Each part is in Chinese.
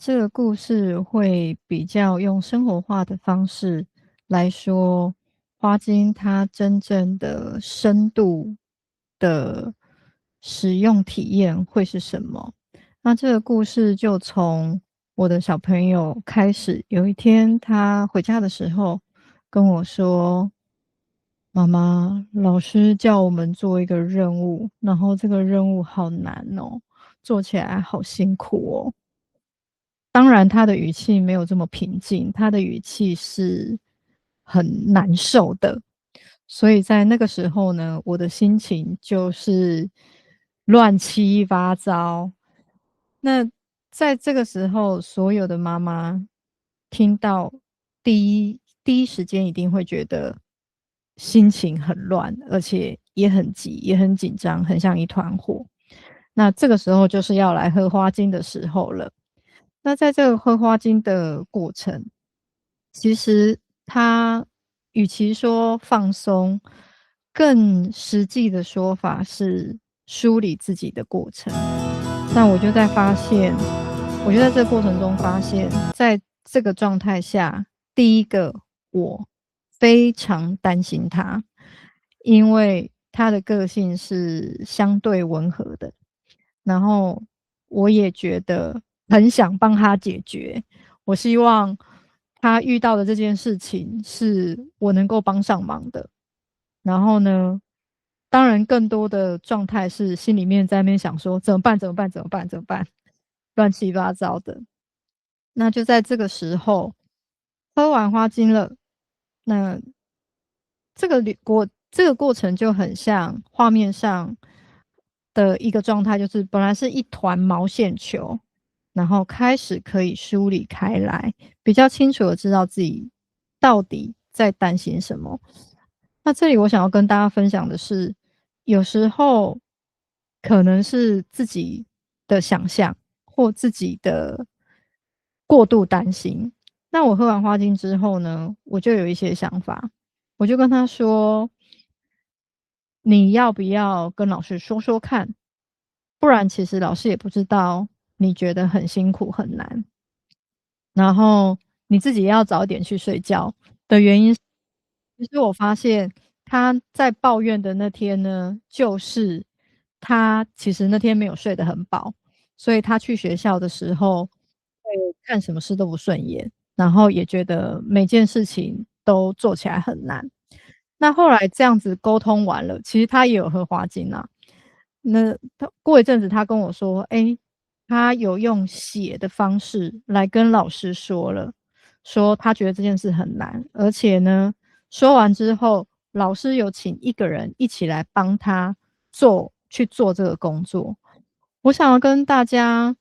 这个故事会比较用生活化的方式来说，花精它真正的深度的使用体验会是什么。那这个故事就从我的小朋友开始，有一天他回家的时候跟我说：“妈妈，老师叫我们做一个任务，然后这个任务好难哦，做起来好辛苦哦。”当然他的语气没有这么平静，他的语气是很难受的。所以在那个时候呢，我的心情就是乱七八糟。那在这个时候，所有的妈妈听到第一时间一定会觉得心情很乱，而且也很急，也很紧张，很像一团火。那这个时候就是要来喝花精的时候了。那在这个喝花精的过程，其实它与其说放松，更实际的说法是梳理自己的过程。那我就在这个过程中发现，在这个状态下，第一个我非常担心他，因为他的个性是相对温和的，然后我也觉得很想帮他解决。我希望他遇到的这件事情是我能够帮上忙的。然后呢，当然更多的状态是心里面在那边想说怎么办怎么办怎么办怎么办，乱七八糟的。那就在这个时候，喝完花精了，那这个过程就很像画面上的一个状态，就是本来是一团毛线球，然后开始可以梳理开来，比较清楚的知道自己到底在担心什么。那这里我想要跟大家分享的是，有时候可能是自己的想象或自己的过度担心。那我喝完花精之后呢，我就有一些想法，我就跟他说：“你要不要跟老师说说看？不然其实老师也不知道你觉得很辛苦很难。”然后你自己要早点去睡觉的原因，其实我发现他在抱怨的那天呢，就是他其实那天没有睡得很饱，所以他去学校的时候会看什么事都不顺眼，然后也觉得每件事情都做起来很难。那后来这样子沟通完了，其实他也有喝花精啊。那他过一阵子他跟我说，他有用写的方式来跟老师说了，说他觉得这件事很难，而且呢，说完之后，老师有请一个人一起来帮他去做这个工作。我想要跟大家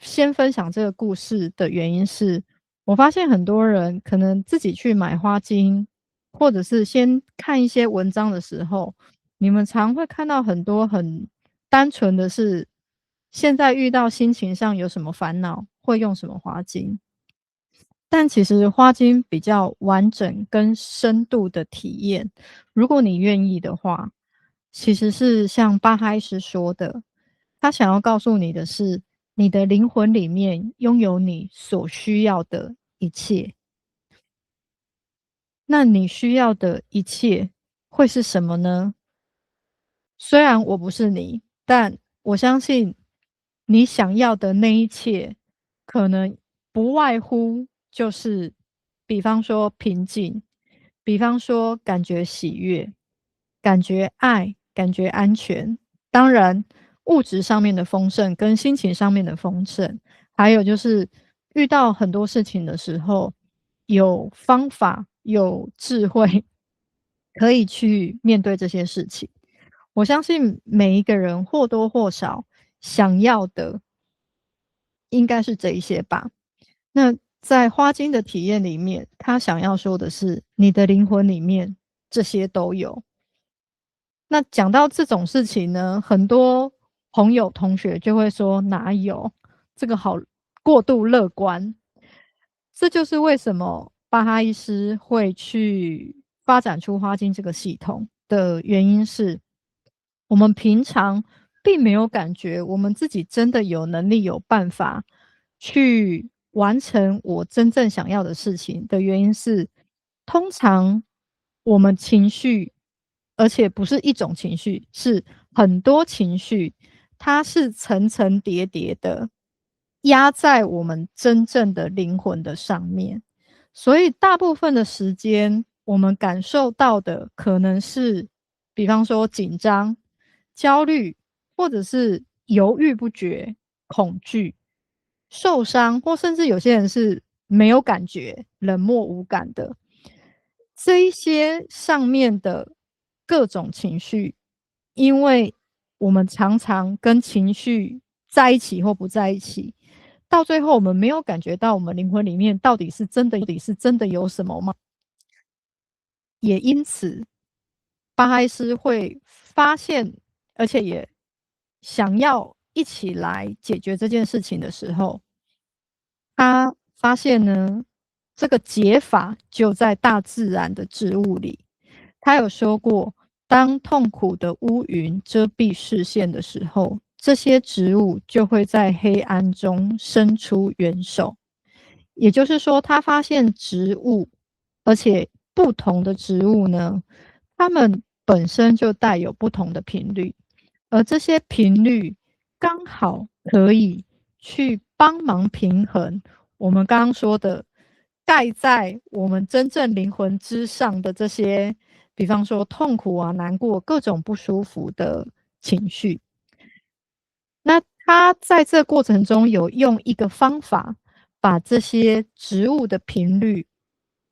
先分享这个故事的原因是，我发现很多人可能自己去买花精，或者是先看一些文章的时候，你们常会看到很多很单纯的是，现在遇到心情上有什么烦恼，会用什么花精。但其实花精比较完整跟深度的体验，如果你愿意的话，其实是像巴哈医师说的，他想要告诉你的是，你的灵魂里面拥有你所需要的一切。那你需要的一切会是什么呢？虽然我不是你，但我相信你想要的那一切，可能不外乎就是，比方说平静，比方说感觉喜悦，感觉爱，感觉安全。当然，物质上面的丰盛跟心情上面的丰盛，还有就是遇到很多事情的时候，有方法、有智慧，可以去面对这些事情。我相信每一个人或多或少想要的应该是这一些吧。那在花精的体验里面，他想要说的是，你的灵魂里面这些都有。那讲到这种事情呢，很多朋友同学就会说哪有，这个好过度乐观。这就是为什么巴哈医师会去发展出花精这个系统的原因是，我们平常并没有感觉我们自己真的有能力有办法去完成我真正想要的事情的原因是，通常我们情绪，而且不是一种情绪，是很多情绪，它是层层叠叠的压在我们真正的灵魂的上面。所以大部分的时间，我们感受到的可能是，比方说紧张、焦虑，或者是犹豫不决、恐惧、受伤，或甚至有些人是没有感觉、冷漠无感的。这一些上面的各种情绪，因为我们常常跟情绪在一起或不在一起，到最后我们没有感觉到我们灵魂里面到底是真的有什么吗？也因此，巴哈伊师会发现，而且也想要一起来解决这件事情的时候，他发现呢，这个解法就在大自然的植物里。他有说过，当痛苦的乌云遮蔽视线的时候，这些植物就会在黑暗中伸出援手。也就是说，他发现植物，而且不同的植物呢，它们本身就带有不同的频率，而这些频率刚好可以去帮忙平衡我们刚刚说的盖在我们真正灵魂之上的这些，比方说痛苦啊、难过、各种不舒服的情绪。那他在这过程中有用一个方法，把这些植物的频率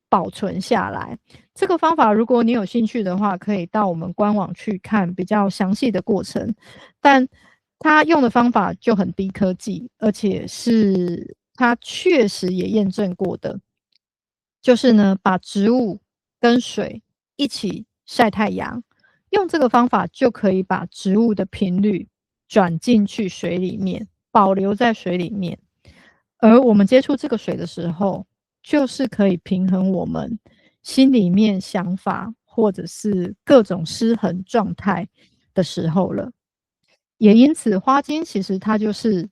保存下来。这个方法如果你有兴趣的话，可以到我们官网去看比较详细的过程。但他用的方法就很低科技，而且是他确实也验证过的。就是呢，把植物跟水一起晒太阳，用这个方法就可以把植物的频率转进去水里面，保留在水里面。而我们接触这个水的时候，就是可以平衡我们心里面想法或者是各种失衡状态的时候了。也因此，花精其实它就是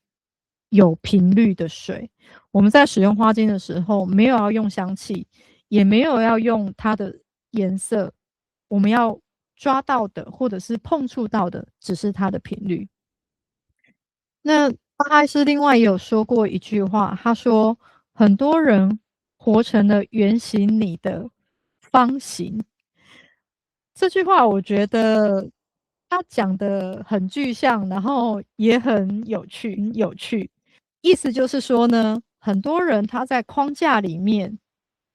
有频率的水。我们在使用花精的时候，没有要用香气，也没有要用它的颜色，我们要抓到的或者是碰触到的，只是它的频率。那巴哈伊斯另外也有说过一句话，他说：“很多人活成了圆形里的方形。”这句话我觉得他讲得很具象，然后也很有趣。意思就是说呢，很多人他在框架里面，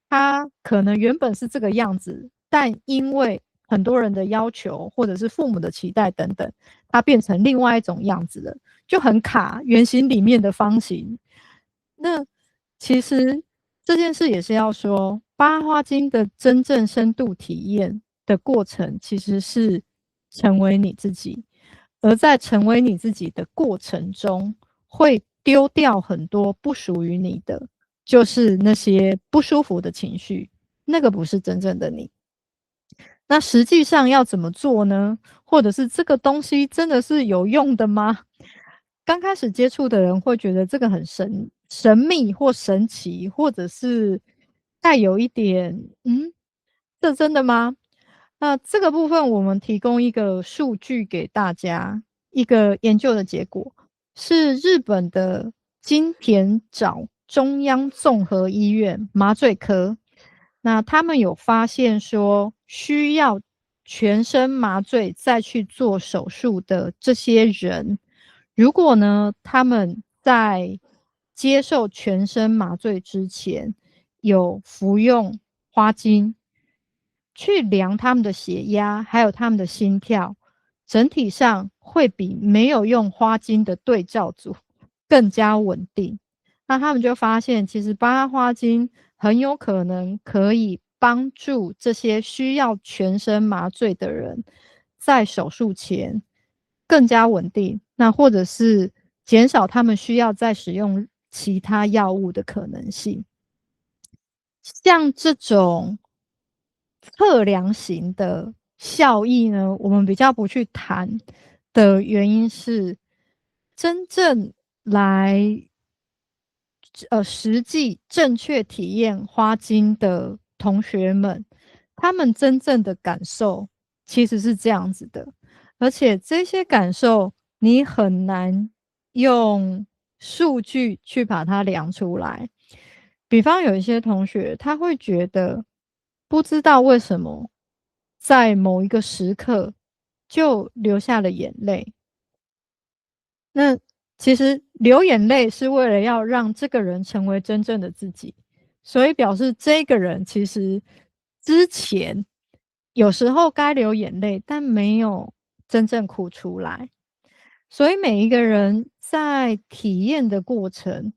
他可能原本是这个样子，但因为很多人的要求或者是父母的期待等等，他变成另外一种样子了，就很卡，圆形里面的方形。那其实这件事也是要说，八花精的真正深度体验的过程，其实是成为你自己，而在成为你自己的过程中，会丢掉很多不属于你的，就是那些不舒服的情绪，那个不是真正的你。那实际上要怎么做呢？或者是这个东西真的是有用的吗？刚开始接触的人会觉得这个很神秘或神奇，或者是带有一点这真的吗？那这个部分我们提供一个数据给大家，一个研究的结果是日本的金田沼中央综合医院麻醉科，那他们有发现说，需要全身麻醉再去做手术的这些人，如果呢他们在接受全身麻醉之前有服用花精，去量他们的血压，还有他们的心跳，整体上会比没有用花精的对照组更加稳定。那他们就发现，其实巴拉花精很有可能可以帮助这些需要全身麻醉的人，在手术前更加稳定，那或者是减少他们需要再使用其他药物的可能性。像这种测量型的效益呢，我们比较不去谈的原因是，真正来实际正确体验花精的同学们，他们真正的感受其实是这样子的，而且这些感受你很难用数据去把它量出来。比方有一些同学，他会觉得不知道为什么在某一个时刻就流下了眼泪。那其实流眼泪是为了要让这个人成为真正的自己，所以表示这个人其实之前有时候该流眼泪，但没有真正哭出来。所以每一个人在体验的过程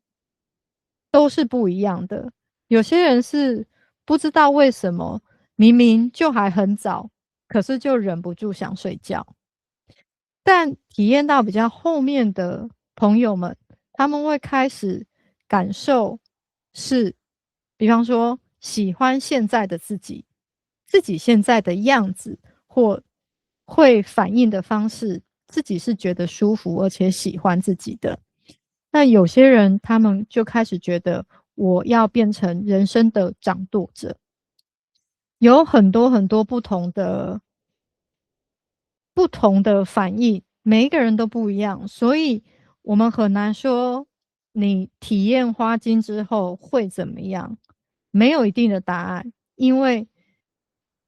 都是不一样的。有些人是不知道为什么明明就还很早，可是就忍不住想睡觉。但体验到比较后面的朋友们，他们会开始感受是，比方说喜欢现在的自己，自己现在的样子，或会反应的方式，自己是觉得舒服而且喜欢自己的。那有些人他们就开始觉得我要变成人生的掌舵者，有很多很多不同的反应，每一个人都不一样，所以我们很难说你体验花精之后会怎么样，没有一定的答案，因为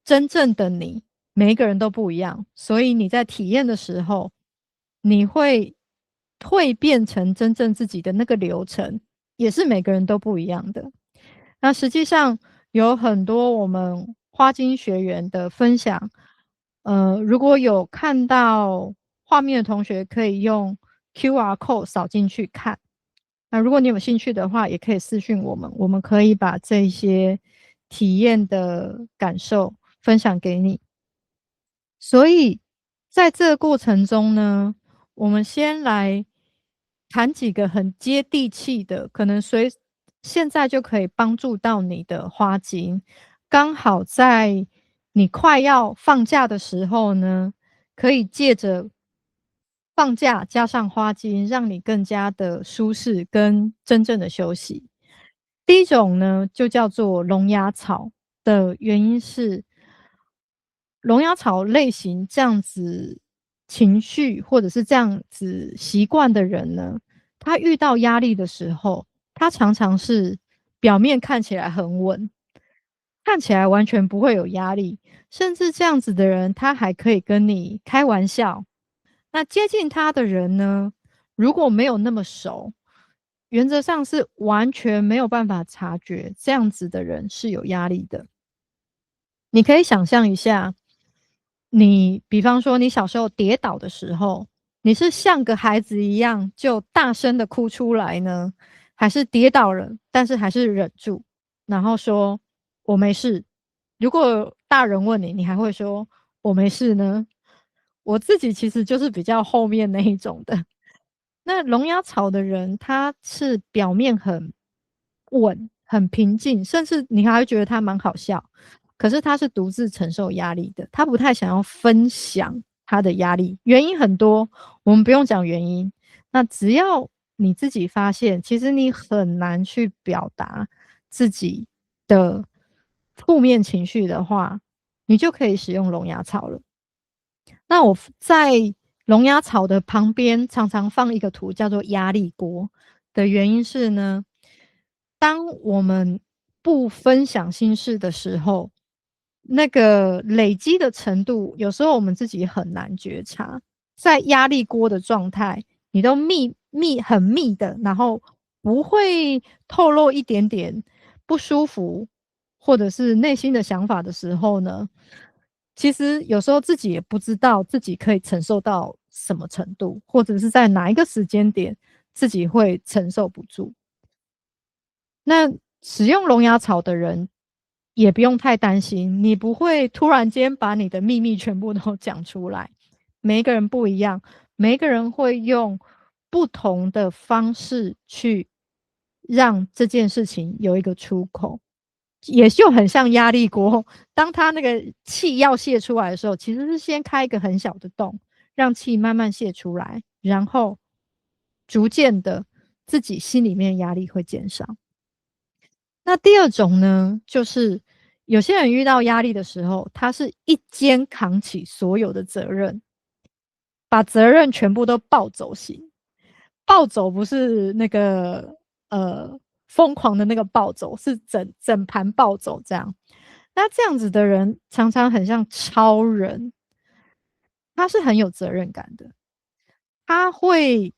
真正的你，每一个人都不一样，所以你在体验的时候，你会蜕变成真正自己的那个流程，也是每个人都不一样的。那实际上有很多我们花精学员的分享，如果有看到画面的同学，可以用 QR code 扫进去看。那如果你有兴趣的话，也可以私讯我们，我们可以把这些体验的感受分享给你。所以在这个过程中呢，我们先来谈几个很接地气的，可能现在就可以帮助到你的花精。刚好在你快要放假的时候呢，可以借着放假加上花精，让你更加的舒适跟真正的休息。第一种呢，就叫做龙牙草的原因是，龙牙草类型这样子情绪或者是这样子习惯的人呢，他遇到压力的时候，他常常是表面看起来很稳，看起来完全不会有压力，甚至这样子的人，他还可以跟你开玩笑。那接近他的人呢，如果没有那么熟，原则上是完全没有办法察觉这样子的人是有压力的。你可以想象一下，你比方说你小时候跌倒的时候，你是像个孩子一样就大声的哭出来呢，还是跌倒了，但是还是忍住，然后说我没事？如果大人问你，你还会说我没事呢？我自己其实就是比较后面那一种的。那龙牙草的人，他是表面很稳、很平静，甚至你还会觉得他蛮好笑。可是他是独自承受压力的，他不太想要分享他的压力，原因很多，我们不用讲原因。那只要你自己发现，其实你很难去表达自己的负面情绪的话，你就可以使用龙牙草了。那我在龙牙草的旁边常常放一个图，叫做压力锅的原因是呢，当我们不分享心事的时候，那个累积的程度，有时候我们自己很难觉察。在压力锅的状态，你都很密的，然后不会透露一点点不舒服，或者是内心的想法的时候呢，其实有时候自己也不知道自己可以承受到什么程度，或者是在哪一个时间点自己会承受不住。那使用龙牙草的人也不用太担心，你不会突然间把你的秘密全部都讲出来。每一个人不一样，每一个人会用不同的方式去让这件事情有一个出口，也就很像压力锅。当它那个气要泄出来的时候，其实是先开一个很小的洞，让气慢慢泄出来，然后逐渐的自己心里面压力会减少。那第二种呢，就是有些人遇到压力的时候，他是一肩扛起所有的责任，把责任全部都抱走型。暴走不是那个疯狂的那个暴走，是整盘暴走这样。那这样子的人常常很像超人，他是很有责任感的，他会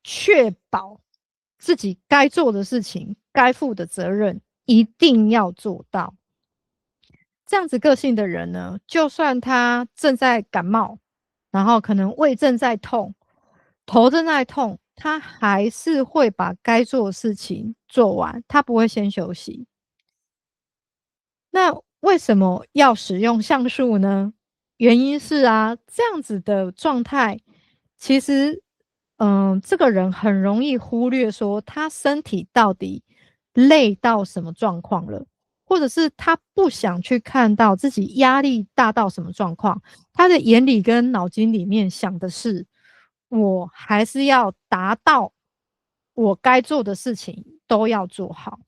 确保自己该做的事情、该负的责任一定要做到。这样子个性的人呢，就算他正在感冒，然后可能胃正在痛，头正在痛，他还是会把该做的事情做完，他不会先休息。那为什么要使用橡树呢？原因是啊，这样子的状态，其实，这个人很容易忽略说他身体到底累到什么状况了，或者是他不想去看到自己压力大到什么状况，他的眼里跟脑筋里面想的是，我还是要达到我该做的事情都要做好。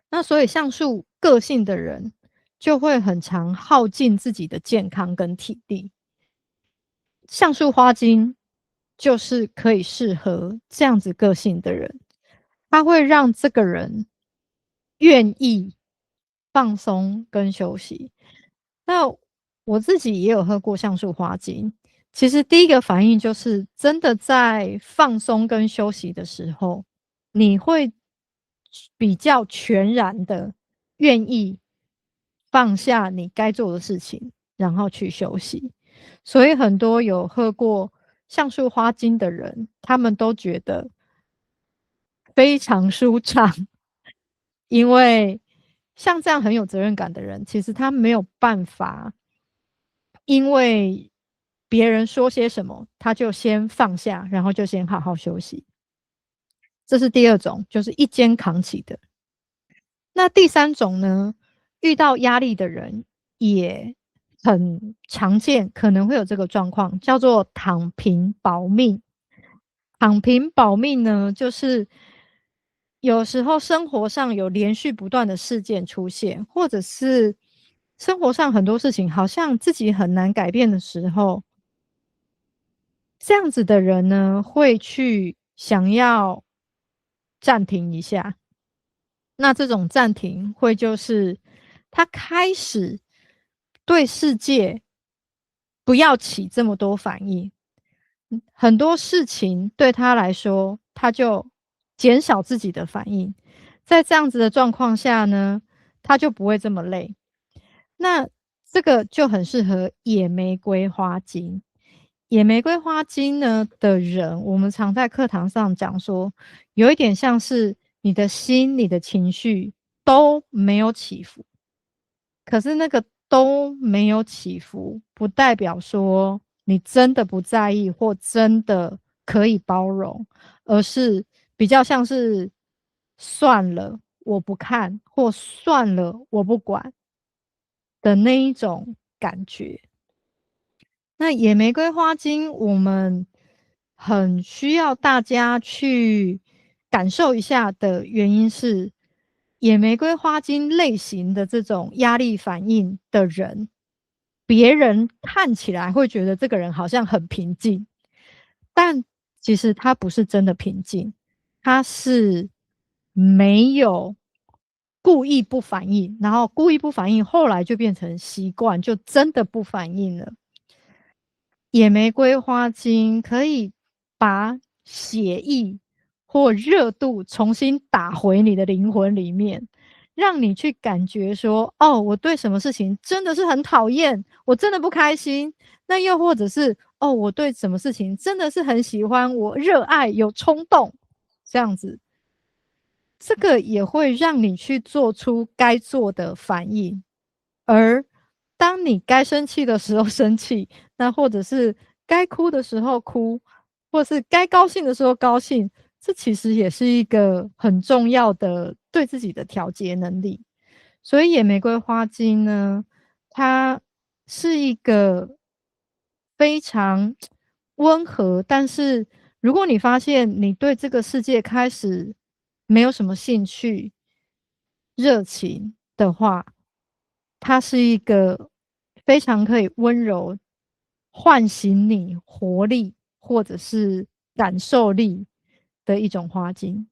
那所以橡树个性的人就会很常耗尽自己的健康跟体力。橡树花精就是可以适合这样子个性的人，它会让这个人愿意放松跟休息。那我自己也有喝过橡树花精，其实第一个反应就是真的在放松跟休息的时候，你会比较全然的愿意放下你该做的事情，然后去休息。所以很多有喝过橡树花精的人，他们都觉得非常舒畅，因为像这样很有责任感的人，其实他没有办法，因为别人说些什么，他就先放下，然后就先好好休息。这是第二种，就是一肩扛起的。那第三种呢，遇到压力的人也很常见，可能会有这个状况，叫做躺平保命。躺平保命呢，就是有时候生活上有连续不断的事件出现，或者是生活上很多事情好像自己很难改变的时候，这样子的人呢，会去想要暂停一下。那这种暂停会就是他开始对世界不要起这么多反应，很多事情对他来说，他就减少自己的反应。在这样子的状况下呢，他就不会这么累。那这个就很适合野玫瑰花精。野玫瑰花精呢的人，我们常在课堂上讲说，有一点像是你的心、你的情绪都没有起伏。可是那个都没有起伏，不代表说你真的不在意或真的可以包容，而是比较像是算了，我不看，或算了，我不管的那一种感觉。那野玫瑰花精，我们很需要大家去感受一下的原因是，野玫瑰花精类型的这种压力反应的人，别人看起来会觉得这个人好像很平静，但其实他不是真的平静，他是没有故意不反应，然后故意不反应，后来就变成习惯，就真的不反应了。野玫瑰花精可以把血液或热度重新打回你的灵魂里面，让你去感觉说，哦，我对什么事情真的是很讨厌，我真的不开心。那又或者是，哦，我对什么事情真的是很喜欢，我热爱，有冲动，这样子，这个也会让你去做出该做的反应。而当你该生气的时候生气，那或者是该哭的时候哭，或是该高兴的时候高兴，这其实也是一个很重要的对自己的调节能力。所以野玫瑰花精呢，它是一个非常温和，但是如果你发现你对这个世界开始没有什么兴趣、热情的话，它是一个非常可以温柔唤醒你活力或者是感受力的一种花精。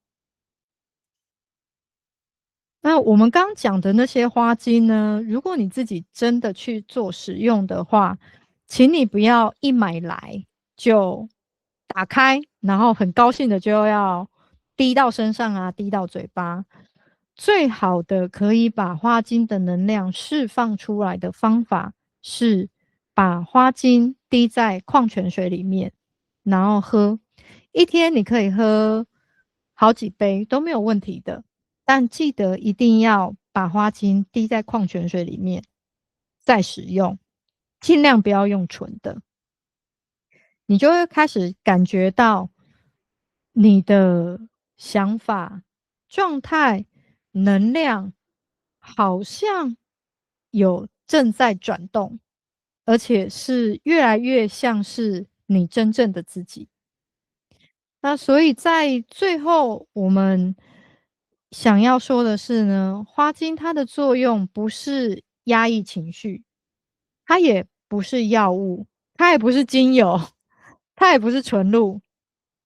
那我们刚讲的那些花精呢，如果你自己真的去做使用的话，请你不要一买来就打开，然后很高兴的就要滴到身上啊，滴到嘴巴。最好的可以把花精的能量释放出来的方法是把花精滴在矿泉水里面，然后喝。一天你可以喝好几杯都没有问题的。但记得一定要把花精滴在矿泉水里面再使用，尽量不要用纯的。你就会开始感觉到你的想法、状态、能量好像有正在转动，而且是越来越像是你真正的自己。那所以在最后，我们想要说的是呢，花精它的作用不是压抑情绪，它也不是药物，它也不是精油，它也不是纯露，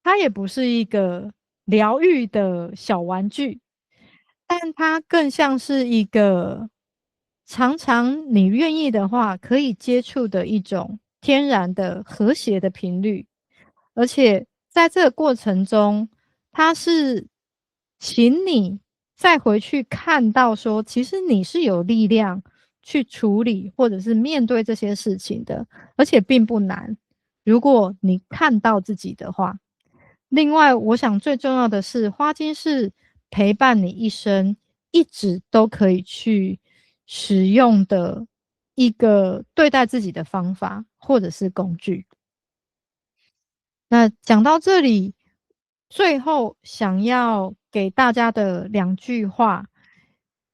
它也不是一个疗愈的小玩具，但它更像是一个常常你愿意的话可以接触的一种天然的和谐的频率。而且在这个过程中，它是请你再回去看到说，其实你是有力量去处理或者是面对这些事情的，而且并不难。如果你看到自己的话，另外，我想最重要的是，花精是陪伴你一生，一直都可以去使用的一个对待自己的方法或者是工具。那讲到这里，最后想要给大家的两句话，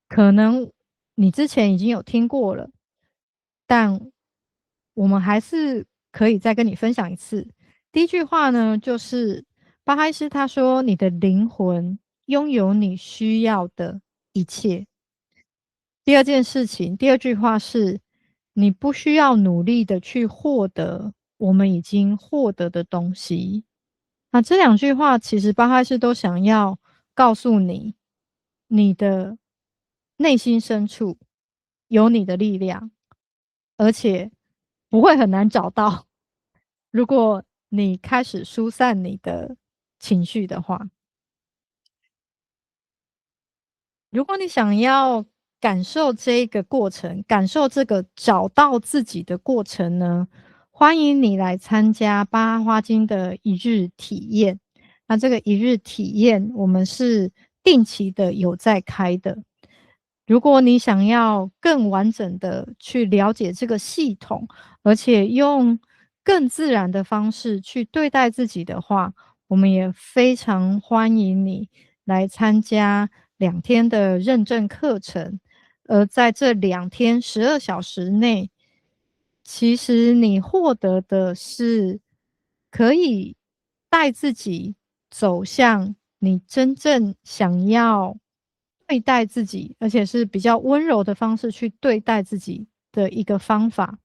可能你之前已经有听过了，但我们还是可以再跟你分享一次。第一句话呢，就是巴哈伊斯他说：“你的灵魂拥有你需要的一切。”第二件事情，第二句话是：你不需要努力的去获得我们已经获得的东西。那这两句话其实巴哈斯都想要告诉你，你的内心深处有你的力量，而且不会很难找到。如果你开始疏散你的情绪的话。如果你想要感受这个过程，感受这个找到自己的过程呢，欢迎你来参加巴哈花精的一日体验。那这个一日体验，我们是定期的有在开的。如果你想要更完整的去了解这个系统，而且用更自然的方式去对待自己的话，我们也非常欢迎你来参加2天的认证课程。而在这2天12小时内，其实你获得的是可以带自己走向你真正想要对待自己，而且是比较温柔的方式去对待自己的一个方法。